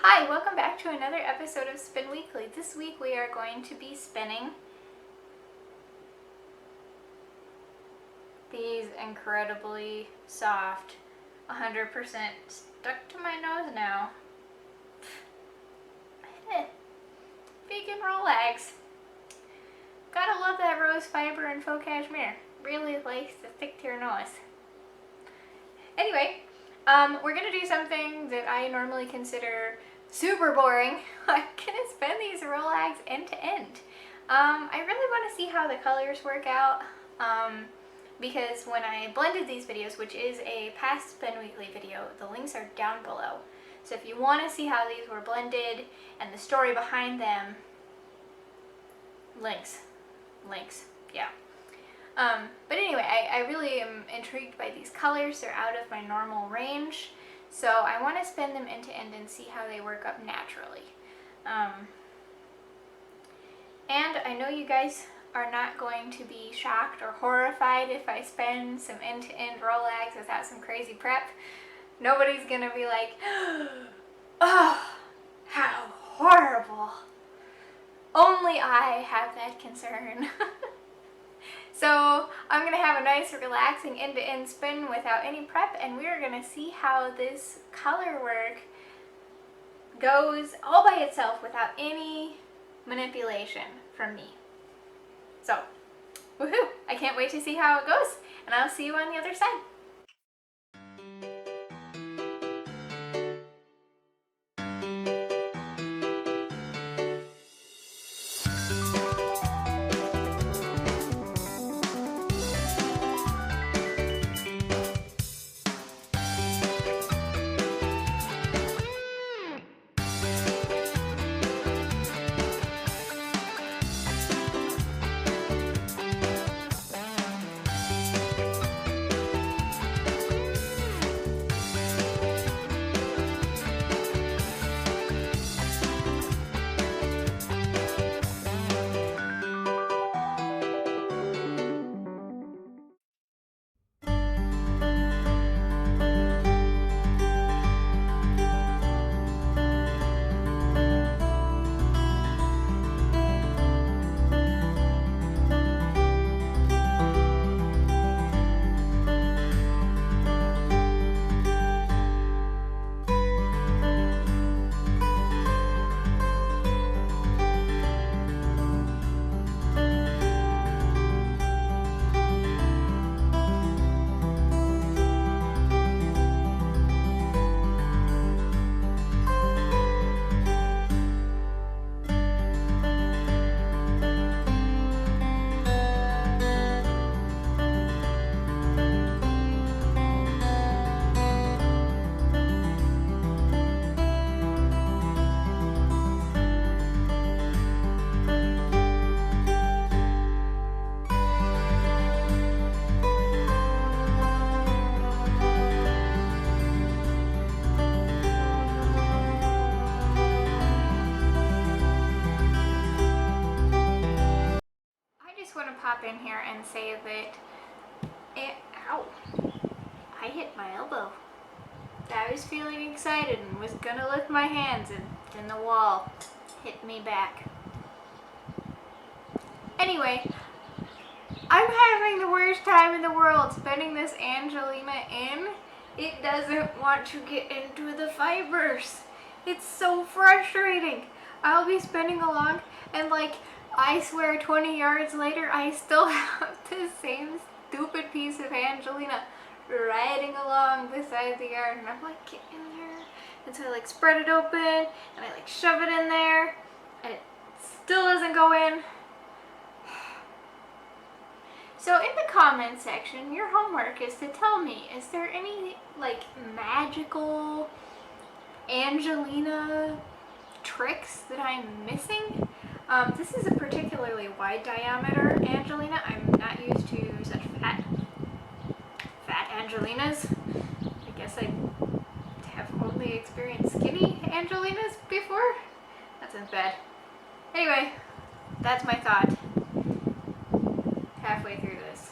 Hi, welcome back to another episode of Spin Weekly. This week we are going to be spinning these incredibly soft, 100% stuck to my nose now, vegan Rolags. Gotta love that rose fiber and faux cashmere. Really likes to stick to your nose. Anyway, we're gonna do something that I normally consider super boring. I'm gonna spin these Rolags end to end. I really want to see how the colors work out because when I blended these videos, which is a past Spin Weekly video, the links are down below. So if you want to see how these were blended and the story behind them, links, yeah. But anyway, I really am intrigued by these colors. They're out of my normal range. So I want to spin them end to end and see how they work up naturally. And I know you guys are not going to be shocked or horrified if I spin some end to end Rolags without some crazy prep. Nobody's going to be like, oh, how horrible. Only I have that concern. So I'm going to have a nice relaxing end-to-end spin without any prep, and we're going to see how this color work goes all by itself without any manipulation from me. So, woohoo! I can't wait to see how it goes, and I'll see you on the other side. Pop in here and say that ow, I hit my elbow. I was feeling excited and was gonna lift my hands, and then the wall hit me back. Anyway, I'm having the worst time in the world spinning this Angelina in. It doesn't want to get into the fibers. It's so frustrating. I'll be spinning along and I swear 20 yards later, I still have the same stupid piece of Angelina riding along beside the yard. And I'm like, get in there. And so I spread it open and I shove it in there and it still doesn't go in. So in the comment section, your homework is to tell me, is there any magical Angelina tricks that I'm missing? This is a particularly wide diameter Angelina. I'm not used to such fat Angelinas. I guess I have only experienced skinny Angelinas before. That sounds bad. Anyway, that's my thought halfway through this.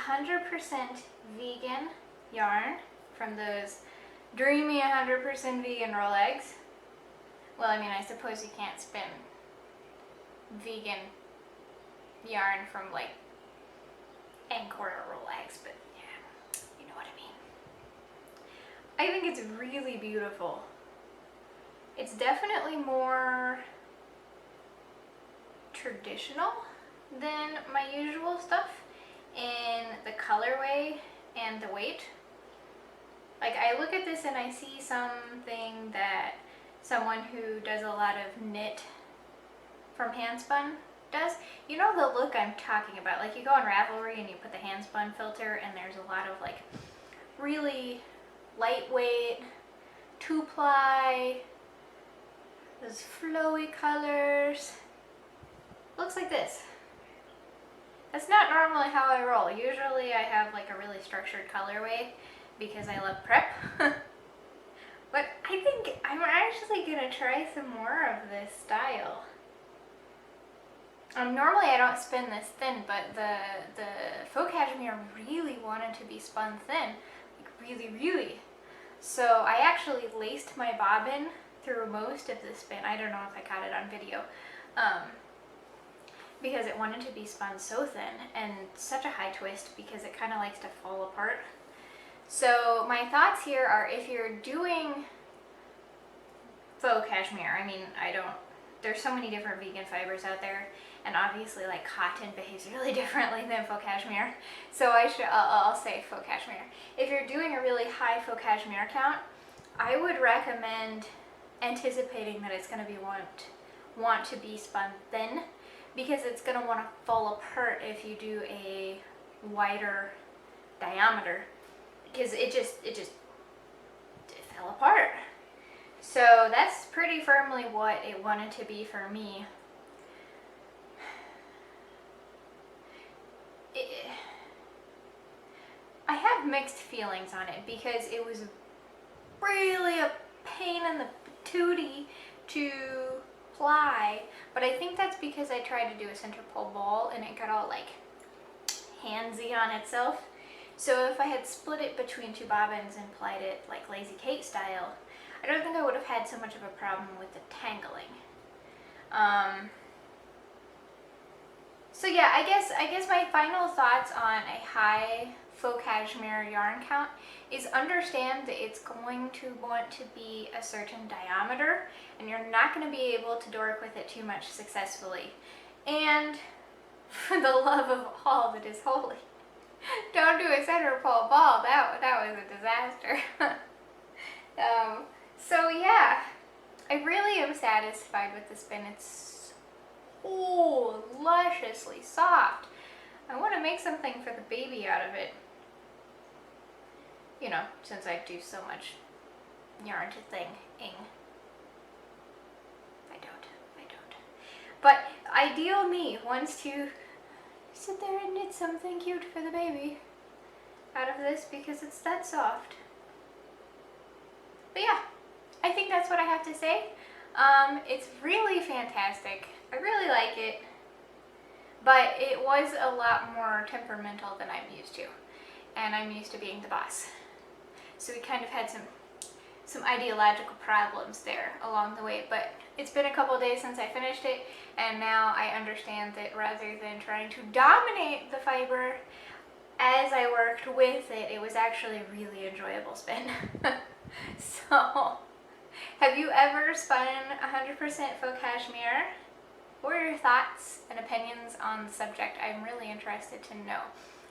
100% vegan yarn from those dreamy 100% vegan Rolags. Well, I mean, I suppose you can't spin vegan yarn from like Angkor or Rolags, but yeah, you know what I mean. I think it's really beautiful. It's definitely more traditional than my usual stuff in the colorway and the weight. Like, I look at this and I see something that someone who does a lot of knit from Handspun does. You know the look I'm talking about. Like, you go on Ravelry and you put the Handspun filter and there's a lot of like really lightweight 2-ply, those flowy colors. Looks like this. That's not normally how I roll. Usually I have like a really structured colorway because I love prep. But I think I'm actually gonna try some more of this style. Normally I don't spin this thin, but the faux cashmere really wanted to be spun thin, like really. So I actually laced my bobbin through most of the spin. I don't know if I caught it on video, because it wanted to be spun so thin, and such a high twist because it kind of likes to fall apart. So my thoughts here are, if you're doing faux cashmere, I mean, there's so many different vegan fibers out there, and obviously like cotton behaves really differently than faux cashmere, so I'll say faux cashmere. If you're doing a really high faux cashmere count, I would recommend anticipating that it's going to be want to be spun thin, because it's going to want to fall apart if you do a wider diameter, because it fell apart. So that's pretty firmly what it wanted to be for me. I have mixed feelings on it because it was really a pain in the patootie to ply, but I think that's because I tried to do a center pole ball and it got all like handsy on itself. So if I had split it between two bobbins and plied it like Lazy Kate style, I don't think I would have had so much of a problem with the tangling. So yeah, I guess my final thoughts on a high faux cashmere yarn count is understand that it's going to want to be a certain diameter, and you're not going to be able to dork with it too much successfully. And for the love of all that is holy, don't do a center pole ball. That was a disaster. So yeah, I really am satisfied with the spin. It's so lusciously soft. I want to make something for the baby out of it. You know, since I do so much yarn to thing-ing. I don't. But ideal me wants to sit there and knit something cute for the baby out of this because it's that soft. But yeah, I think that's what I have to say. It's really fantastic. I really like it, but it was a lot more temperamental than I'm used to, and I'm used to being the boss. So we kind of had some ideological problems there along the way, but it's been a couple days since I finished it, and now I understand that rather than trying to dominate the fiber as I worked with it, it was actually a really enjoyable spin. So, have you ever spun 100% faux cashmere? What are your thoughts and opinions on the subject? I'm really interested to know.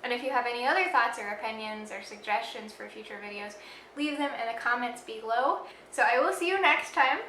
And if you have any other thoughts or opinions or suggestions for future videos, leave them in the comments below. So I will see you next time.